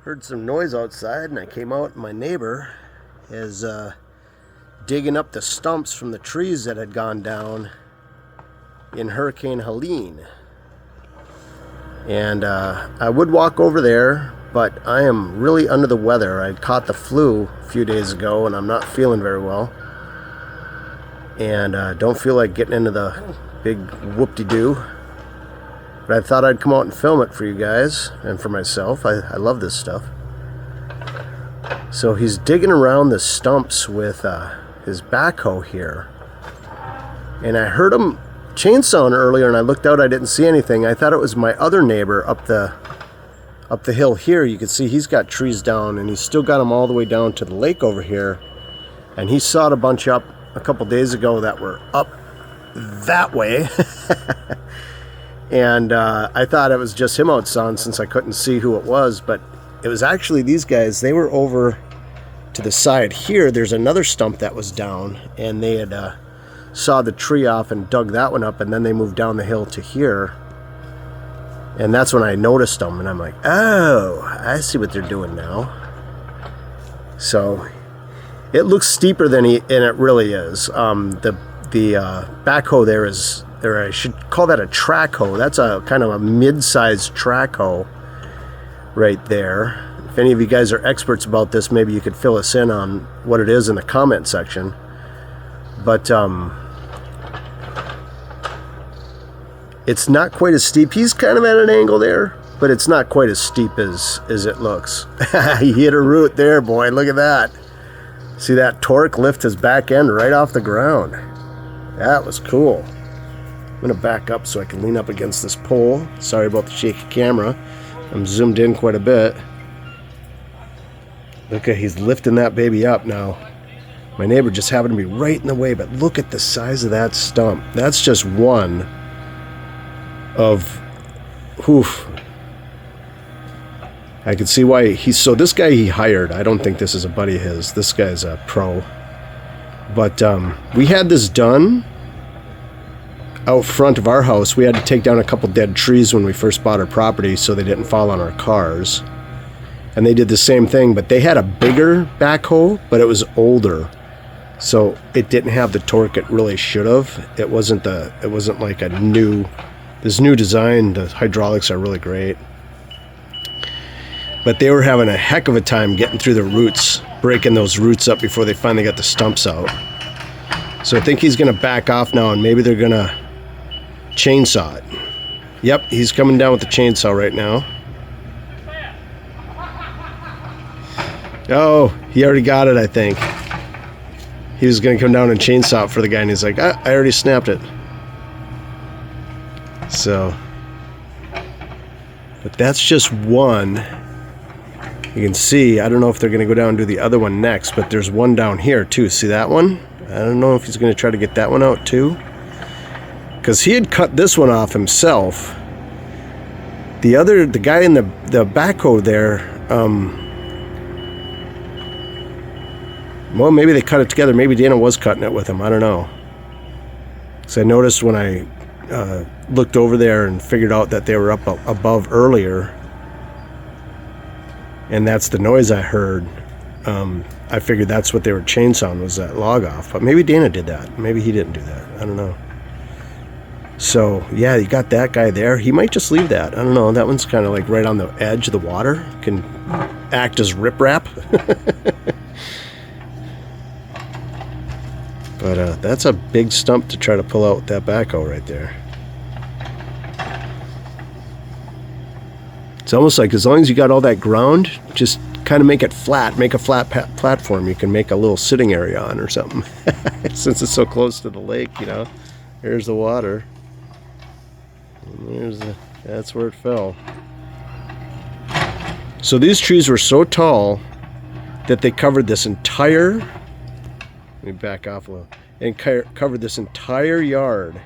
Heard some noise outside and I came out and my neighbor is digging up the stumps from the trees that had gone down in Hurricane Helene. And I would walk over there, but I am really under the weather. I caught the flu a few days ago and I'm not feeling very well. And don't feel like getting into the big whoop-de-doo. But I thought I'd come out and film it for you guys and for myself. I love this stuff. So he's digging around the stumps with his backhoe here. And I heard him chainsawing earlier and I looked out, I didn't see anything. I thought it was my other neighbor up the hill here. You can see he's got trees down and he's still got them all the way down to the lake over here. And he sawed a bunch up a couple days ago that were up that way. And I thought it was just him out sawing since I couldn't see who it was, but it was actually these guys. They were over to the side here. There's another stump that was down, and they had sawed the tree off and dug that one up, and then they moved down the hill to here. And that's when I noticed them, and I'm like, oh, I see what they're doing now. So it looks steeper than and it really is. The backhoe there is, or I should call that a track hoe. That's a kind of a mid-sized track hoe right there. If any of you guys are experts about this, maybe you could fill us in on what it is in the comment section. But it's not quite as steep. He's kind of at an angle there, but it's not quite as steep as it looks. He hit a root there, boy. Look at that. See that torque lift his back end right off the ground. That was cool. I'm going to back up so I can lean up against this pole. Sorry about the shaky camera. I'm zoomed in quite a bit. Look at, he's lifting that baby up now. My neighbor just happened to be right in the way, but look at the size of that stump. That's just one of, oof. I can see why so this guy he hired. I don't think this is a buddy of his. This guy's a pro. But we had this done out front of our house. We had to take down a couple dead trees when we first bought our property so they didn't fall on our cars. And they did the same thing, but they had a bigger backhoe, but it was older. So it didn't have the torque it really should have. It wasn't like this new design. The hydraulics are really great. But they were having a heck of a time getting through the roots, breaking those roots up before they finally got the stumps out. So I think he's gonna back off now and maybe they're gonna chainsaw it. Yep, he's coming down with the chainsaw right now. Oh, he already got it, I think. He was going to come down and chainsaw it for the guy, and he's like, I already snapped it. So, but that's just one. You can see, I don't know if they're going to go down and do the other one next, but there's one down here too. See that one? I don't know if he's going to try to get that one out too. Because he had cut this one off himself. The guy in the backhoe there, well, maybe they cut it together. Maybe Dana was cutting it with him. I don't know. So I noticed when I looked over there and figured out that they were up above earlier, and that's the noise I heard. I figured that's what they were chainsawing, was that log off. But maybe Dana did that. Maybe he didn't do that. I don't know. So, yeah, you got that guy there. He might just leave that. I don't know. That one's kind of like right on the edge of the water. Can act as riprap. But that's a big stump to try to pull out with that backhoe right there. It's almost like as long as you got all that ground, just kind of make it flat. Make a flat platform you can make a little sitting area on or something. Since it's so close to the lake, you know. Here's the water. And that's where it fell. So these trees were so tall that they covered this entire, let me back off a little, and covered this entire yard,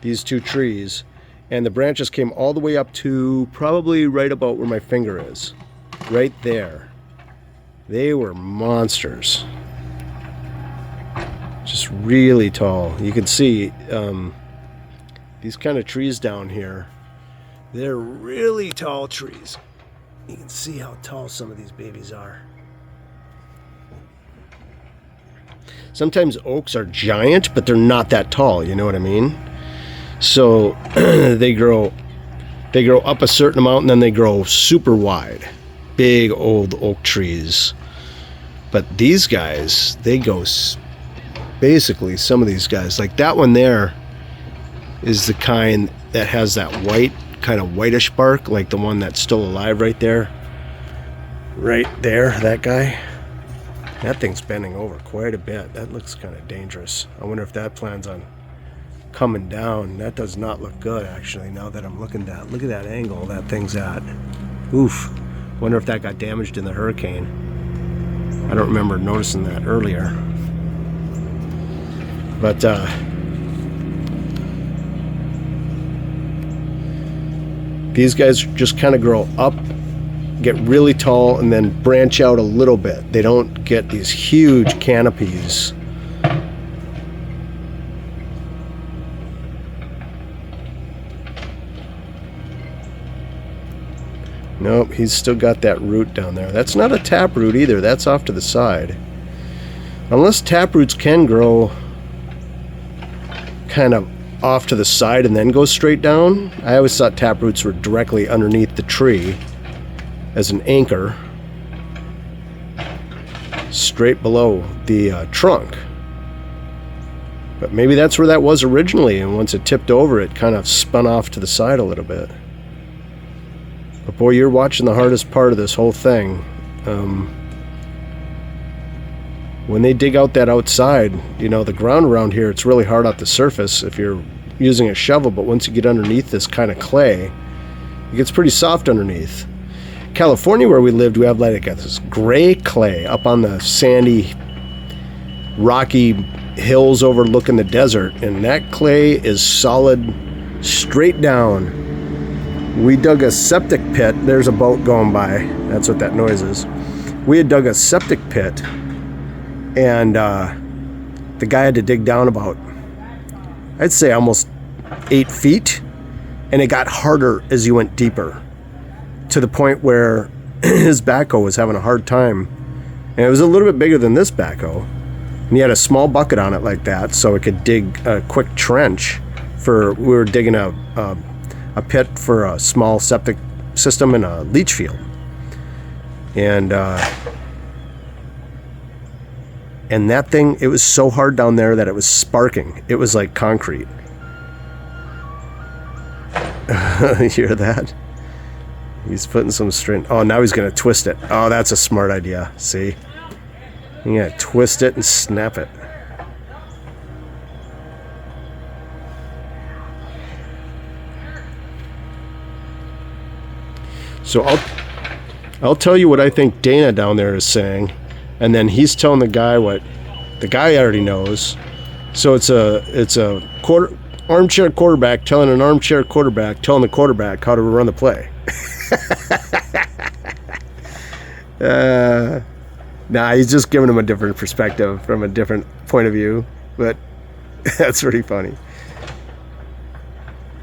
these two trees, and the branches came all the way up to probably right about where my finger is, right there. They were monsters. Just really tall. You can see these kind of trees down here, they're really tall trees. You can see how tall some of these babies are. Sometimes oaks are giant, but they're not that tall, you know what I mean? So they grow up a certain amount and then they grow super wide. Big old oak trees. But these guys, they go, basically some of these guys, like that one there is the kind that has that white, kind of whitish bark, like the one that's still alive right there. Right there, that guy. That thing's bending over quite a bit. That looks kind of dangerous. I wonder if that plans on coming down. That does not look good, actually, now that I'm looking at. Look at that angle that thing's at. Oof. Wonder if that got damaged in the hurricane. I don't remember noticing that earlier. But, these guys just kind of grow up, get really tall, and then branch out a little bit. They don't get these huge canopies. Nope, he's still got that root down there. That's not a taproot either. That's off to the side. Unless taproots can grow kind of off to the side and then go straight down. I always thought taproots were directly underneath the tree as an anchor, straight below the trunk. But maybe that's where that was originally, and once it tipped over, it kind of spun off to the side a little bit. But boy, you're watching the hardest part of this whole thing. When they dig out that outside, you know, the ground around here, it's really hard off the surface if you're using a shovel, but once you get underneath this kind of clay, it gets pretty soft underneath. California, where we lived, we have like this gray clay up on the sandy, rocky hills overlooking the desert, and that clay is solid straight down. We dug a septic pit. There's a boat going by. That's what that noise is. We had dug a septic pit, and the guy had to dig down about, I'd say almost 8 feet, and it got harder as you went deeper, to the point where his backhoe was having a hard time. And it was a little bit bigger than this backhoe, and he had a small bucket on it like that, so it could dig a quick trench. We were digging a pit for a small septic system in a leach field, and that thing, it was so hard down there that it was sparking. It was like concrete. You hear that? He's putting some string. Oh, now he's going to twist it. Oh, that's a smart idea. See? You got to twist it and snap it. So I'll tell you what I think Dana down there is saying, and then he's telling the guy what the guy already knows. So it's a armchair quarterback telling an armchair quarterback telling the quarterback how to run the play. Nah, he's just giving him a different perspective from a different point of view, but that's pretty funny.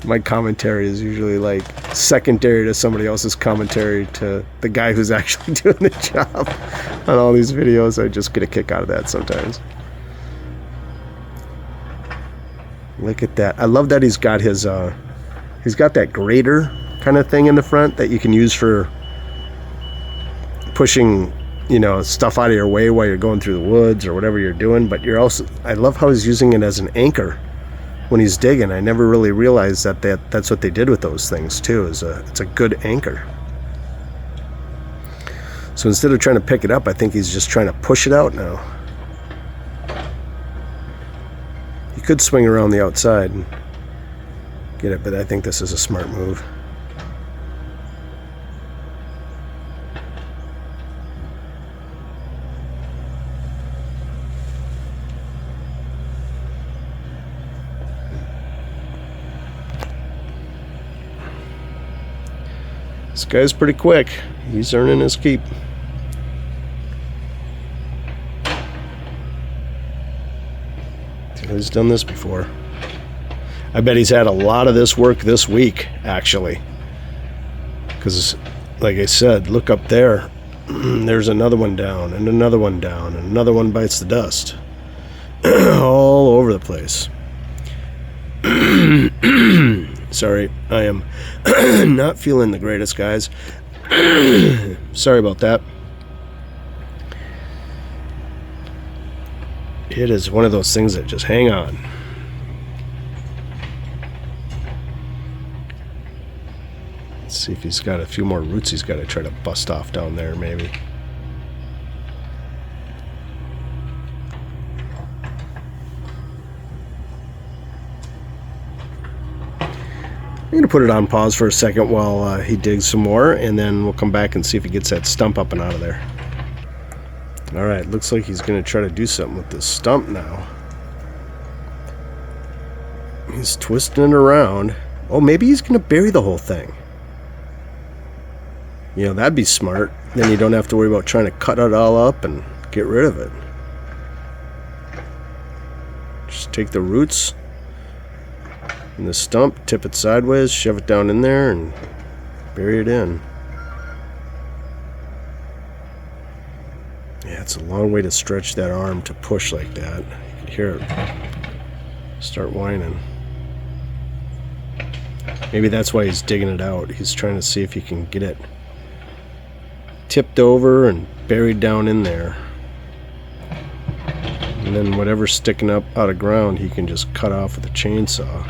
My commentary is usually like secondary to somebody else's commentary to the guy who's actually doing the job on all these videos. I just get a kick out of that sometimes. Look at that. I love that he's got his he's got that grater kind of thing in the front that you can use for pushing, you know, stuff out of your way while you're going through the woods or whatever you're doing. But you're also, I love how he's using it as an anchor when he's digging. I never really realized that's what they did with those things too. It's a good anchor. So instead of trying to pick it up, I think he's just trying to push it out now. You could swing around the outside and get it, but I think this is a smart move. This guy's pretty quick. He's earning his keep. He's done this before. I bet he's had a lot of this work this week, actually. Because like I said, look up there. There's another one down, and another one down, and another one bites the dust. All over the place. Sorry, I am not feeling the greatest, guys. Sorry about that. It is one of those things that just hang on. Let's see if he's got a few more roots he's got to try to bust off down there, maybe. I'm going to put it on pause for a second while he digs some more, and then we'll come back and see if he gets that stump up and out of there. Alright, looks like he's going to try to do something with this stump now. He's twisting it around. Oh, maybe he's going to bury the whole thing. You know, that'd be smart. Then you don't have to worry about trying to cut it all up and get rid of it. Just take the roots and the stump, tip it sideways, shove it down in there, and bury it in. Yeah, it's a long way to stretch that arm to push like that. You can hear it start whining. Maybe that's why he's digging it out. He's trying to see if he can get it tipped over and buried down in there. And then whatever's sticking up out of ground, he can just cut off with a chainsaw.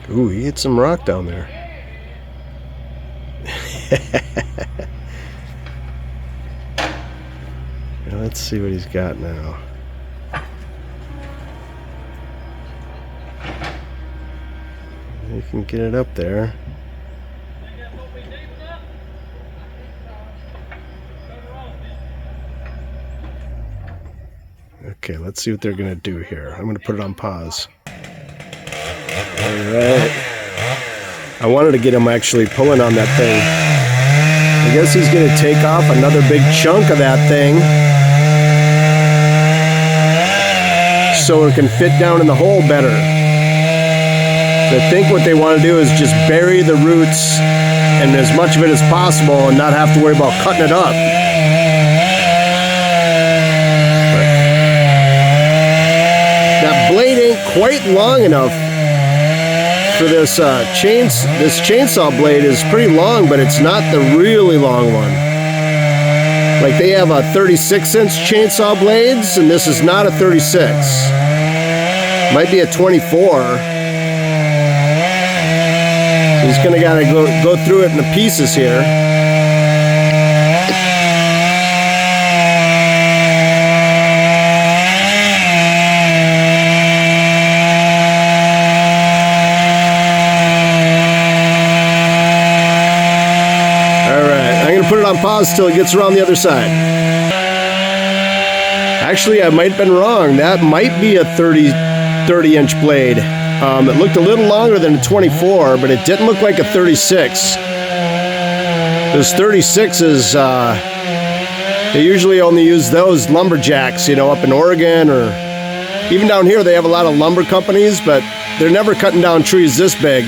Ooh, he hit some rock down there. Now let's see what he's got now. You can get it up there. Okay, let's see what they're going to do here. I'm going to put it on pause. Alright. I wanted to get him actually pulling on that thing. I guess he's going to take off another big chunk of that thing so it can fit down in the hole better. So I think what they want to do is just bury the roots and as much of it as possible and not have to worry about cutting it up. That blade ain't quite long enough for this this chainsaw blade. Is pretty long, but it's not the really long one. Like they have a 36-inch chainsaw blades, and this is not a 36. Might be a 24. So he's gonna gotta go through it in the pieces here. Put it on pause till it gets around the other side. Actually, I might have been wrong. That might be a 30-inch blade. It looked a little longer than a 24, but it didn't look like a 36. Those 36s, they usually only use those lumberjacks, you know, up in Oregon, or even down here they have a lot of lumber companies, but they're never cutting down trees this big.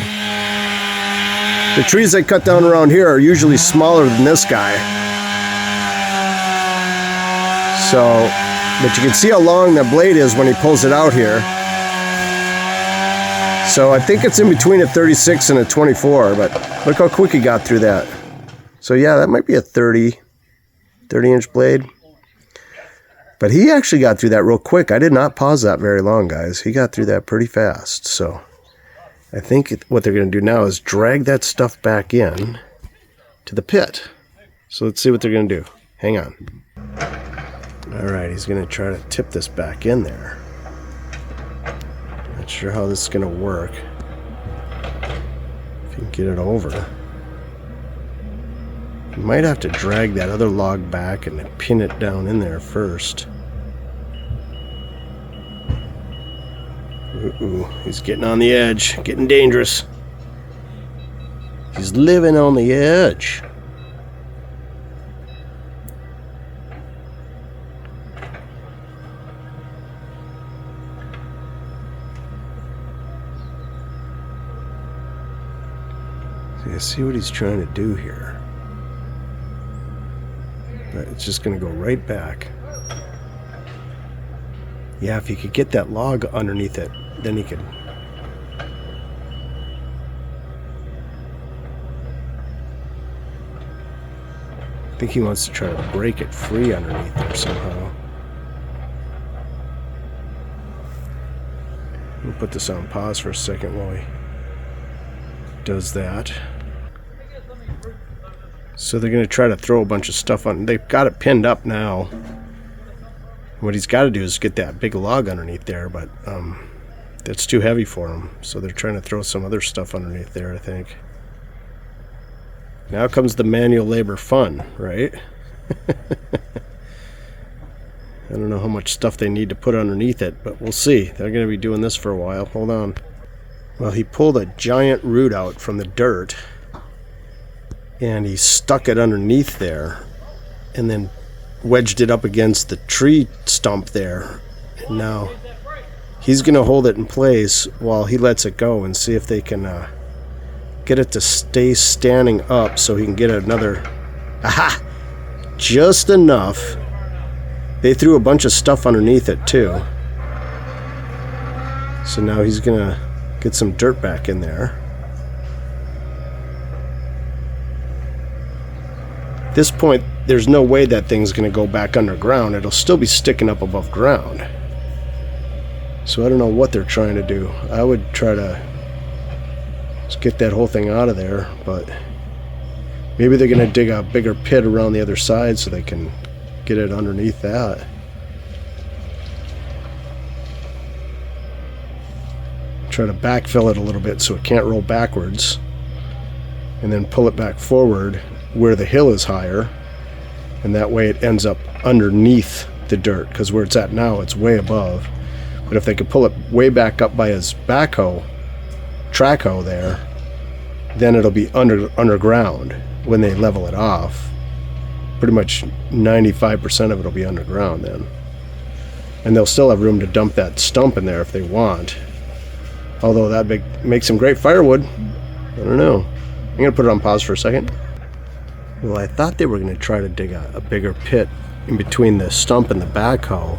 The trees they cut down around here are usually smaller than this guy. So, but you can see how long that blade is when he pulls it out here. So I think it's in between a 36 and a 24, but look how quick he got through that. So yeah, that might be a 30-inch blade. But he actually got through that real quick. I did not pause that very long, guys. He got through that pretty fast, so I think what they're going to do now is drag that stuff back in to the pit. So let's see what they're going to do. Hang on. Alright, he's going to try to tip this back in there. Not sure how this is going to work. If you can get it over. You might have to drag that other log back and pin it down in there first. Ooh, he's getting on the edge, getting dangerous. He's living on the edge. See what he's trying to do here. But it's just going to go right back. Yeah, if he could get that log underneath it, then he could. I think he wants to try to break it free underneath there somehow. We'll put this on pause for a second while he does that. So they're going to try to throw a bunch of stuff on. They've got it pinned up now. What he's got to do is get that big log underneath there, but that's too heavy for him. So they're trying to throw some other stuff underneath there, I think. Now comes the manual labor fun, right? I don't know how much stuff they need to put underneath it, but we'll see. They're going to be doing this for a while. Hold on. Well, he pulled a giant root out from the dirt, and he stuck it underneath there, and then wedged it up against the tree stump there. And now he's going to hold it in place while he lets it go and see if they can get it to stay standing up so he can get another. Aha! Just enough. They threw a bunch of stuff underneath it too. So now he's going to get some dirt back in there. At this point, there's no way that thing's going to go back underground. It'll still be sticking up above ground. So I don't know what they're trying to do. I would try to just get that whole thing out of there, but maybe they're going to dig a bigger pit around the other side so they can get it underneath that. Try to backfill it a little bit so it can't roll backwards, and then pull it back forward where the hill is higher, and that way it ends up underneath the dirt, because where it's at now it's way above. But if they could pull it way back up by his backhoe, track hoe there, then it'll be underground when they level it off. Pretty much 95% of it will be underground then, and they'll still have room to dump that stump in there if they want. Although that makes some great firewood. I don't know. I'm going to put it on pause for a second. Well, I thought they were going to try to dig a bigger pit in between the stump and the backhoe,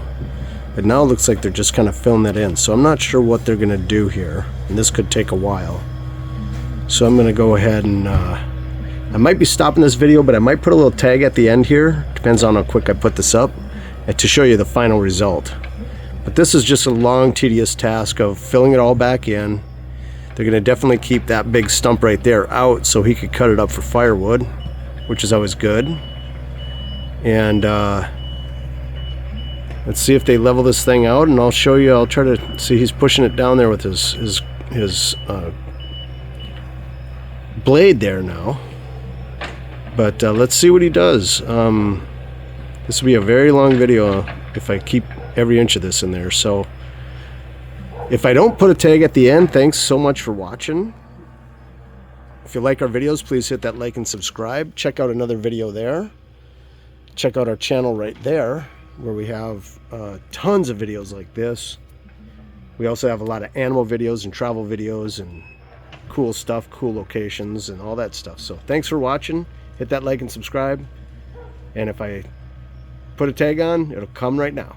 but now it looks like they're just kind of filling that in. So I'm not sure what they're going to do here, and this could take a while. So I'm going to go ahead and I might be stopping this video, but I might put a little tag at the end here. Depends on how quick I put this up, and to show you the final result. But this is just a long, tedious task of filling it all back in. They're going to definitely keep that big stump right there out so he could cut it up for firewood, which is always good. And let's see if they level this thing out, and I'll show you. I'll try to see. He's pushing it down there with his blade there now. But let's see what he does. This will be a very long video if I keep every inch of this in there. So if I don't put a tag at the end, thanks so much for watching. If you like our videos, please hit that like and subscribe. Check out another video there. Check out our channel right there, where we have tons of videos like this. We also have a lot of animal videos and travel videos and cool stuff, cool locations and all that stuff. So thanks for watching. Hit that like and subscribe. And if I put a tag on, it'll come right now.